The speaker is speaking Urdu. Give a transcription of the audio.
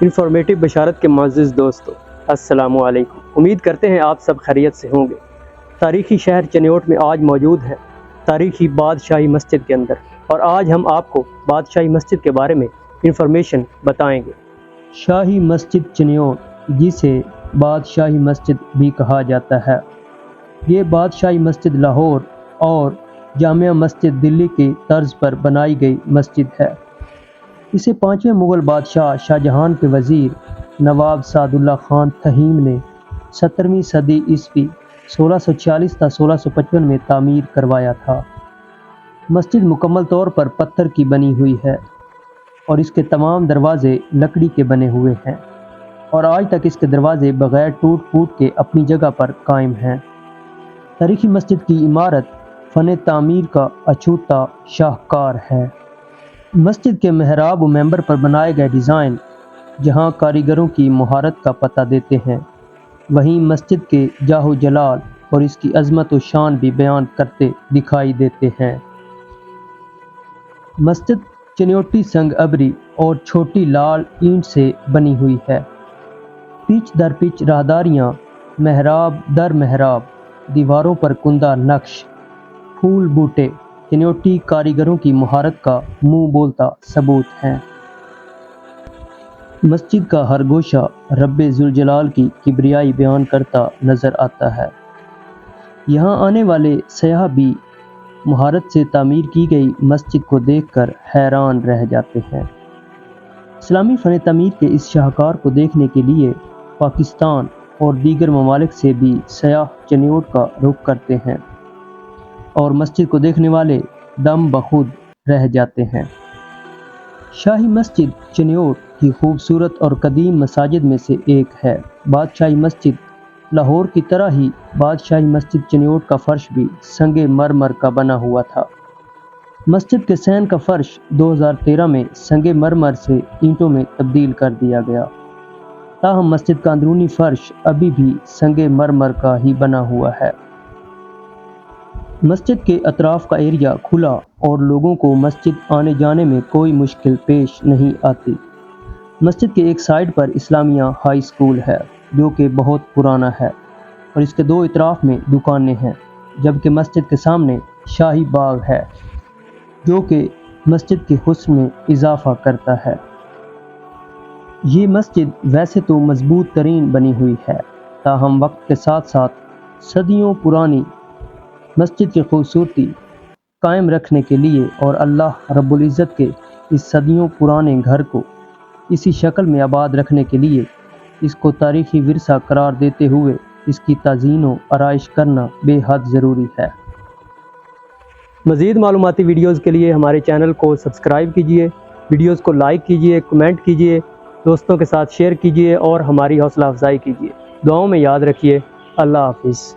انفارمیٹو بشارت کے معزز دوستو، السلام علیکم۔ امید کرتے ہیں آپ سب خیریت سے ہوں گے۔ تاریخی شہر چنیوٹ میں آج موجود ہیں تاریخی بادشاہی مسجد کے اندر، اور آج ہم آپ کو بادشاہی مسجد کے بارے میں انفارمیشن بتائیں گے۔ شاہی مسجد چنیوٹ، جسے بادشاہی مسجد بھی کہا جاتا ہے، یہ بادشاہی مسجد لاہور اور جامع مسجد دلی کی طرز پر بنائی گئی مسجد ہے۔ اسے 5ویں مغل بادشاہ شاہجہان کے وزیر نواب سعد اللہ خان تھہیم نے 17ویں صدی عیسوی 1646 تا 1655 میں تعمیر کروایا تھا۔ مسجد مکمل طور پر پتھر کی بنی ہوئی ہے اور اس کے تمام دروازے لکڑی کے بنے ہوئے ہیں، اور آج تک اس کے دروازے بغیر ٹوٹ پھوٹ کے اپنی جگہ پر قائم ہیں۔ تاریخی مسجد کی عمارت فن تعمیر کا اچھوتا شاہکار ہے۔ مسجد کے محراب و منبر پر بنائے گئے ڈیزائن جہاں کاریگروں کی مہارت کا پتہ دیتے ہیں، وہیں مسجد کے جاہ و جلال اور اس کی عظمت و شان بھی بیان کرتے دکھائی دیتے ہیں۔ مسجد چنیوٹی سنگ ابری اور چھوٹی لال اینٹ سے بنی ہوئی ہے۔ پیچ در پیچ راہداریاں، محراب در محراب، دیواروں پر کندہ نقش، پھول بوٹے چنیوٹی کاریگروں کی مہارت کا منہ بولتا ثبوت ہیں۔ مسجد کا ہر گوشہ رب ذوالجلال کی کبریائی بیان کرتا نظر آتا ہے۔ یہاں آنے والے سیاح بھی مہارت سے تعمیر کی گئی مسجد کو دیکھ کر حیران رہ جاتے ہیں۔ اسلامی فن تعمیر کے اس شاہکار کو دیکھنے کے لیے پاکستان اور دیگر ممالک سے بھی سیاح چنیوٹ کا رخ کرتے ہیں، اور مسجد کو دیکھنے والے دم بخود رہ جاتے ہیں۔ شاہی مسجد چنیوٹ کی خوبصورت اور قدیم مساجد میں سے ایک ہے۔ بادشاہی مسجد لاہور کی طرح ہی بادشاہی مسجد چنیوٹ کا فرش بھی سنگ مرمر کا بنا ہوا تھا۔ مسجد کے صحن کا فرش 2013 میں سنگ مرمر سے اینٹوں میں تبدیل کر دیا گیا، تاہم مسجد کا اندرونی فرش ابھی بھی سنگ مرمر کا ہی بنا ہوا ہے۔ مسجد کے اطراف کا ایریا کھلا اور لوگوں کو مسجد آنے جانے میں کوئی مشکل پیش نہیں آتی۔ مسجد کے ایک سائیڈ پر اسلامیہ ہائی اسکول ہے جو کہ بہت پرانا ہے، اور اس کے دو اطراف میں دکانیں ہیں، جبکہ مسجد کے سامنے شاہی باغ ہے جو کہ مسجد کے حسن میں اضافہ کرتا ہے۔ یہ مسجد ویسے تو مضبوط ترین بنی ہوئی ہے، تاہم وقت کے ساتھ ساتھ صدیوں پرانی مسجد کی خوبصورتی قائم رکھنے کے لیے اور اللہ رب العزت کے اس صدیوں پرانے گھر کو اسی شکل میں آباد رکھنے کے لیے اس کو تاریخی ورثہ قرار دیتے ہوئے اس کی تزئین و آرائش کرنا بے حد ضروری ہے۔ مزید معلوماتی ویڈیوز کے لیے ہمارے چینل کو سبسکرائب کیجیے، ویڈیوز کو لائک کیجیے، کمنٹ کیجیے، دوستوں کے ساتھ شیئر کیجیے اور ہماری حوصلہ افزائی کیجیے۔ دعاؤں میں یاد رکھیے۔ اللہ حافظ۔